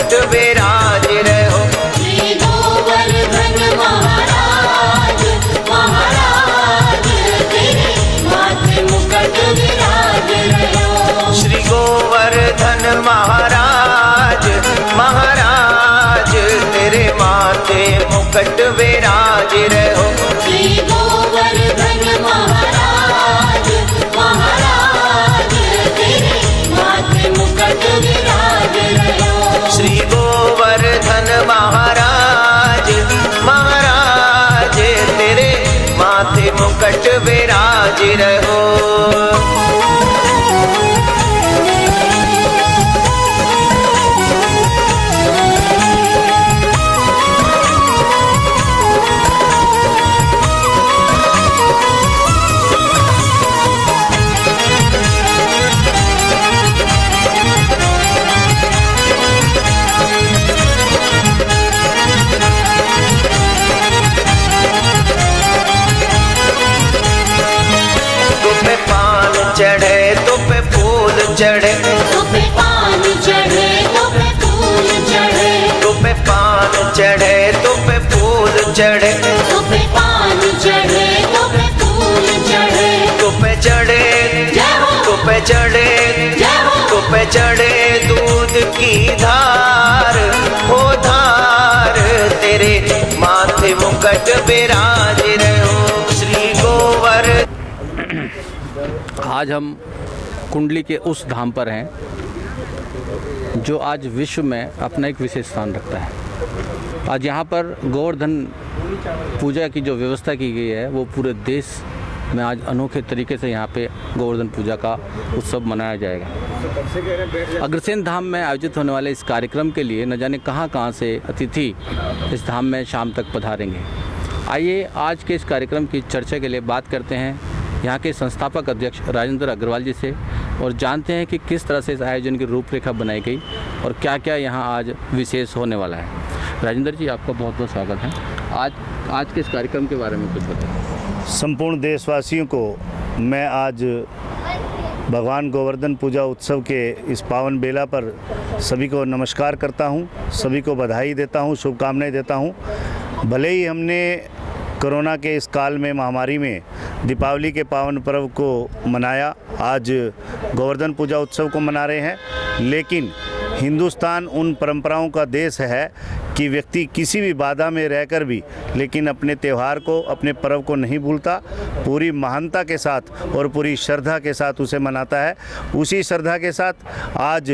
मुकट विराज रहो। श्री गोवर्धन महाराज, महाराज तेरे माथे मुकट विराज रहो। श्री गोवर्धन महाराज, महाराज तेरे माथे मुकट विराज रहो। श्री गोवर्धन महाराज, महाराज तेरे माथे मुकट विराज रहो। श्री गोवर्धन महाराज, महाराज तेरे माथे मुकट विराज रहो। चढ़े तो पे फूल चढ़े, तो पे पान चढ़े, तो पे फूल चढ़े। तो पे पान चढ़े तो पे फूल चढ़े, तो पे पान चढ़े, तो पे फूल चढ़े। तो पे चढ़े, जय हो, तो पे चढ़े, जय हो, तो पे चढ़े दूध की धार, हो धार तेरे माथे मुकट विराज रहो। श्री गोवर्धन। आज हम कुंडली के उस धाम पर हैं जो आज विश्व में अपना एक विशेष स्थान रखता है। आज यहाँ पर गोवर्धन पूजा की जो व्यवस्था की गई है वो पूरे देश में आज अनोखे तरीके से यहाँ पे गोवर्धन पूजा का उत्सव मनाया जाएगा। अग्रसेन धाम में आयोजित होने वाले इस कार्यक्रम के लिए न जाने कहाँ से अतिथि इस धाम में शाम तक पधारेंगे। आइए आज के इस कार्यक्रम की चर्चा के लिए बात करते हैं यहाँ के संस्थापक अध्यक्ष राजेंद्र अग्रवाल जी से और जानते हैं कि किस तरह से इस आयोजन की रूपरेखा बनाई गई और क्या क्या यहाँ आज विशेष होने वाला है। राजेंद्र जी, आपका बहुत बहुत स्वागत है। आज के इस कार्यक्रम के बारे में कुछ बताएं। संपूर्ण देशवासियों को मैं आज भगवान गोवर्धन पूजा उत्सव के इस पावन बेला पर सभी को नमस्कार करता हूँ, सभी को बधाई देता हूँ, शुभकामनाएं देता हूँ। भले ही हमने कोरोना के इस काल में, महामारी में दीपावली के पावन पर्व को मनाया, आज गोवर्धन पूजा उत्सव को मना रहे हैं, लेकिन हिंदुस्तान उन परंपराओं का देश है कि व्यक्ति किसी भी बाधा में रहकर भी लेकिन अपने त्यौहार को, अपने पर्व को नहीं भूलता, पूरी महानता के साथ और पूरी श्रद्धा के साथ उसे मनाता है। उसी श्रद्धा के साथ आज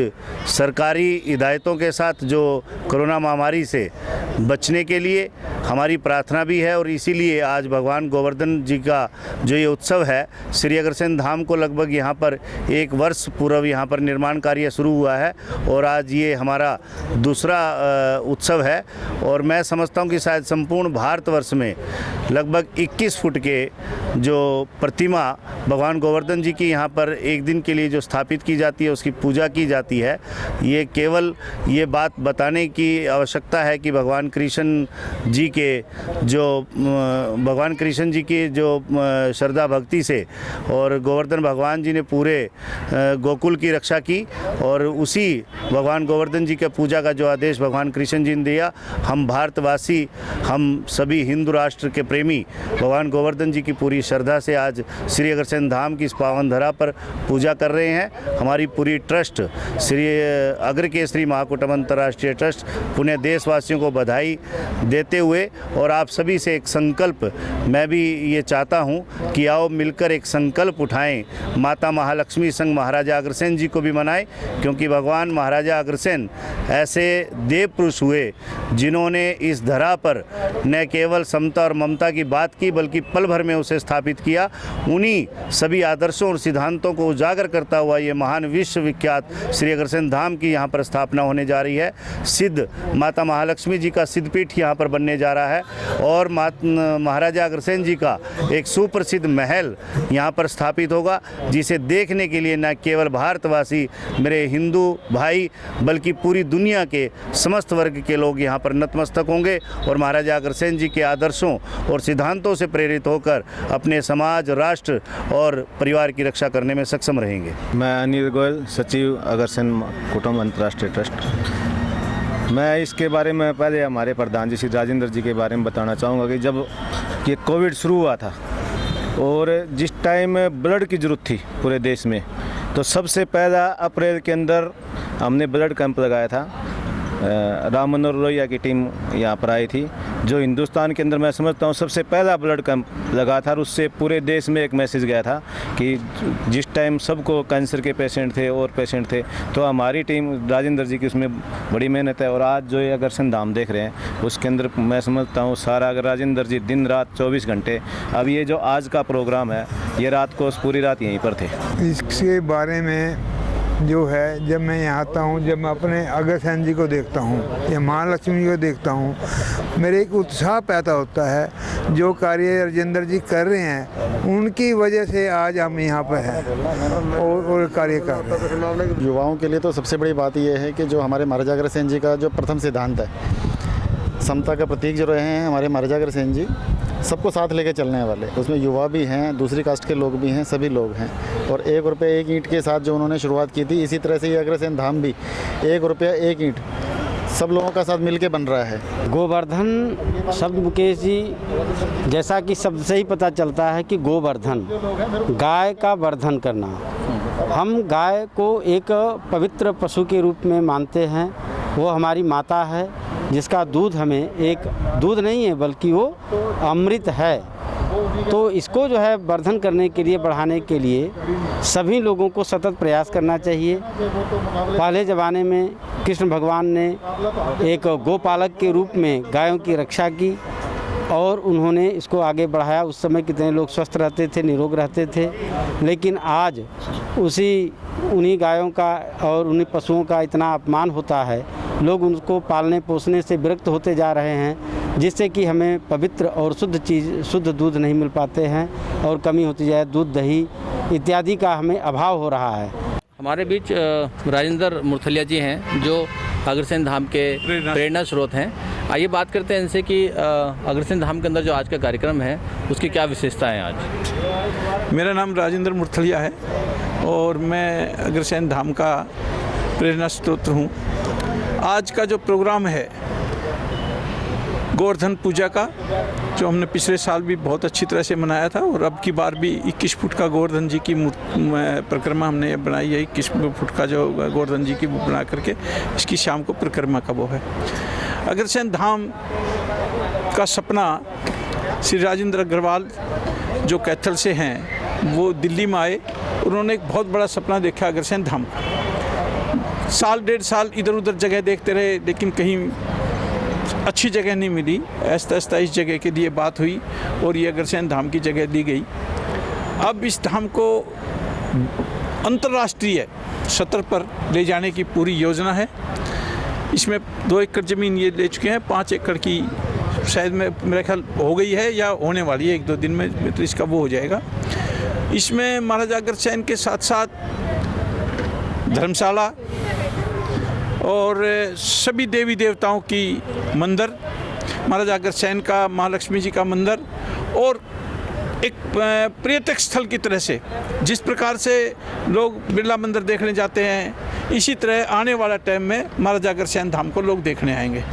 सरकारी हिदायतों के साथ जो कोरोना महामारी से बचने के लिए हमारी प्रार्थना भी है और इसीलिए आज भगवान गोवर्धन जी का जो ये उत्सव है, श्री अग्रसेन धाम को लगभग यहाँ पर 1 वर्ष पूर्व यहाँ पर निर्माण कार्य शुरू हुआ है और आज ये हमारा दूसरा उत्सव है। और मैं समझता हूँ कि शायद संपूर्ण भारतवर्ष में लगभग 21 फुट के जो प्रतिमा भगवान गोवर्धन जी की यहाँ पर एक दिन के लिए जो स्थापित की जाती है, उसकी पूजा की जाती है। ये केवल ये बात बताने की आवश्यकता है कि भगवान कृष्ण जी की जो श्रद्धा भक्ति से और गोवर्धन भगवान जी ने पूरे गोकुल की रक्षा की और उसी भगवान गोवर्धन जी के पूजा का जो आदेश भगवान कृष्ण जी ने दिया, हम भारतवासी, हम सभी हिंदू राष्ट्र के प्रेमी भगवान गोवर्धन जी की पूरी श्रद्धा से आज श्री अग्रसेन धाम की इस पावन धरा पर पूजा कर रहे हैं। हमारी पूरी ट्रस्ट श्री अग्र केसरी महाकूटम अंतर्राष्ट्रीय ट्रस्ट पुणे देशवासियों को बधाई देते हुए और आप सभी से एक संकल्प मैं भी ये चाहता हूँ कि आओ मिलकर एक संकल्प उठाएं, माता महालक्ष्मी संग महाराजा अग्रसेन जी को भी मनाएं, क्योंकि भगवान महाराजा अग्रसेन ऐसे देव पुरुष हुए जिन्होंने इस धरा पर न केवल समता और ममता की बात की बल्कि पल भर में उसे स्थापित किया। उन्हीं सभी आदर्शों और सिद्धांतों को उजागर करता हुआ ये महान विश्वविख्यात श्री अग्रसेन धाम की यहाँ पर स्थापना होने जा रही है। सिद्ध माता महालक्ष्मी जी का सिद्धपीठ यहाँ पर बनने जा रहा है और महाराजा अग्रसेन जी का एक सुप्रसिद्ध महल यहाँ पर स्थापित होगा, जिसे देखने के लिए न केवल भारतवासी मेरे हिंदू भाई बल्कि पूरी दुनिया के समस्त वर्ग के लोग यहाँ पर नतमस्तक होंगे और महाराजा अग्रसेन जी के आदर्शों और सिद्धांतों से प्रेरित होकर अपने समाज, राष्ट्र और परिवार की रक्षा करने में सक्षम रहेंगे। मैं अनिल गोयल, सचिव अग्रसेन कुटुंब अंतर्राष्ट्रीय ट्रस्ट। मैं इसके बारे में पहले हमारे प्रधान जी श्री राजेंद्र जी के बारे में बताना चाहूँगा कि जब ये कोविड शुरू हुआ था और जिस टाइम ब्लड की ज़रूरत थी पूरे देश में, तो सबसे पहला अप्रैल के अंदर हमने ब्लड कैंप लगाया था। राम मनोहर लोहिया की टीम यहाँ पर आई थी, जो हिंदुस्तान के अंदर मैं समझता हूँ सबसे पहला ब्लड कैंप लगा था। और उससे पूरे देश में एक मैसेज गया था कि जिस टाइम सबको कैंसर के पेशेंट थे और पेशेंट थे, तो हमारी टीम राजेंद्र जी की उसमें बड़ी मेहनत है। और आज जो ये अग्रसेन धाम देख रहे हैं उसके अंदर मैं समझता हूँ सारा अगर राजेंद्र जी दिन रात 24 घंटे, अब ये जो आज का प्रोग्राम है ये रात को पूरी रात यहीं पर थे। इसके बारे में जो है, जब मैं यहाँ आता हूँ, जब मैं अपने अग्रसेन जी को देखता हूँ या महालक्ष्मी जी को देखता हूँ, मेरे एक उत्साह पैदा होता है। जो कार्य राजेंद्र जी कर रहे हैं उनकी वजह से आज हम यहाँ पर हैं और कार्य कर रहे हैं। युवाओं के लिए तो सबसे बड़ी बात यह है कि जो हमारे महाराजा अग्रसेन जी का जो प्रथम सिद्धांत है, समता का प्रतीक जो रहे हैं हमारे महाराजा अग्रसेन जी, सबको साथ लेके चलने वाले, उसमें युवा भी हैं, दूसरी कास्ट के लोग भी हैं, सभी लोग हैं। और 1 रुपये 1 ईंट के साथ जो उन्होंने शुरुआत की थी, इसी तरह से ये अग्रसेन धाम भी 1 रुपया 1 ईंट सब लोगों का साथ मिलके बन रहा है। गोवर्धन शब्द मुकेश जी, जैसा कि शब्द से ही पता चलता है कि गोवर्धन, गाय का वर्धन करना। हम गाय को एक पवित्र पशु के रूप में मानते हैं। वो हमारी माता है जिसका दूध हमें, एक दूध नहीं है बल्कि वो अमृत है। तो इसको जो है वर्धन करने के लिए, बढ़ाने के लिए सभी लोगों को सतत प्रयास करना चाहिए। पहले ज़माने में कृष्ण भगवान ने एक गोपालक के रूप में गायों की रक्षा की और उन्होंने इसको आगे बढ़ाया। उस समय कितने लोग स्वस्थ रहते थे, निरोग रहते थे। लेकिन आज उन्हीं गायों का और उन्हीं पशुओं का इतना अपमान होता है, लोग उनको पालने पोसने से विरक्त होते जा रहे हैं, जिससे कि हमें पवित्र और शुद्ध दूध नहीं मिल पाते हैं और कमी होती जाए, दूध दही इत्यादि का हमें अभाव हो रहा है। हमारे बीच राजेंद्र मुरथलिया जी हैं जो अग्रसेन धाम के प्रेरणा स्रोत हैं। आइए बात करते हैं इनसे कि अग्रसेन धाम के अंदर जो आज का कार्यक्रम है उसकी क्या विशेषताएं हैं आज। मेरा नाम राजेंद्र मुरथलिया है और मैं अग्रसेन धाम का प्रेरणा स्रोत हूँ। आज का जो प्रोग्राम है गोवर्धन पूजा का, जो हमने पिछले साल भी बहुत अच्छी तरह से मनाया था और अब की बार भी 21 फुट का गोवर्धन जी की परिक्रमा हमने बनाई है। 21 फुट का जो गोवर्धन जी की बना करके इसकी शाम को परिक्रमा का वो है। अग्रसेन धाम का सपना श्री राजेंद्र अग्रवाल जो कैथल से हैं, वो दिल्ली में आए। उन्होंने एक बहुत बड़ा सपना देखा अग्रसेन धाम का। साल 1.5 साल इधर उधर जगह देखते रहे, लेकिन कहीं अच्छी जगह नहीं मिली। ऐसा इस जगह के लिए बात हुई और ये अग्रसेन धाम की जगह दी गई। अब इस धाम को अंतर्राष्ट्रीय सतर पर ले जाने की पूरी योजना है। इसमें 2 एकड़ ज़मीन ये ले चुके हैं, 5 एकड़ की शायद मेरे ख्याल हो गई है या होने वाली है, 1-2 दिन में तो इसका वो हो जाएगा। इसमें महाराजा अग्रसेन के साथ साथ धर्मशाला और सभी देवी देवताओं की मंदिर, महाराजा अग्रसेन का, महालक्ष्मी जी का मंदिर, और एक पर्यटक स्थल की तरह से जिस प्रकार से लोग बिरला मंदिर देखने जाते हैं, इसी तरह आने वाला टाइम में महाराजा अग्रसेन धाम को लोग देखने आएंगे।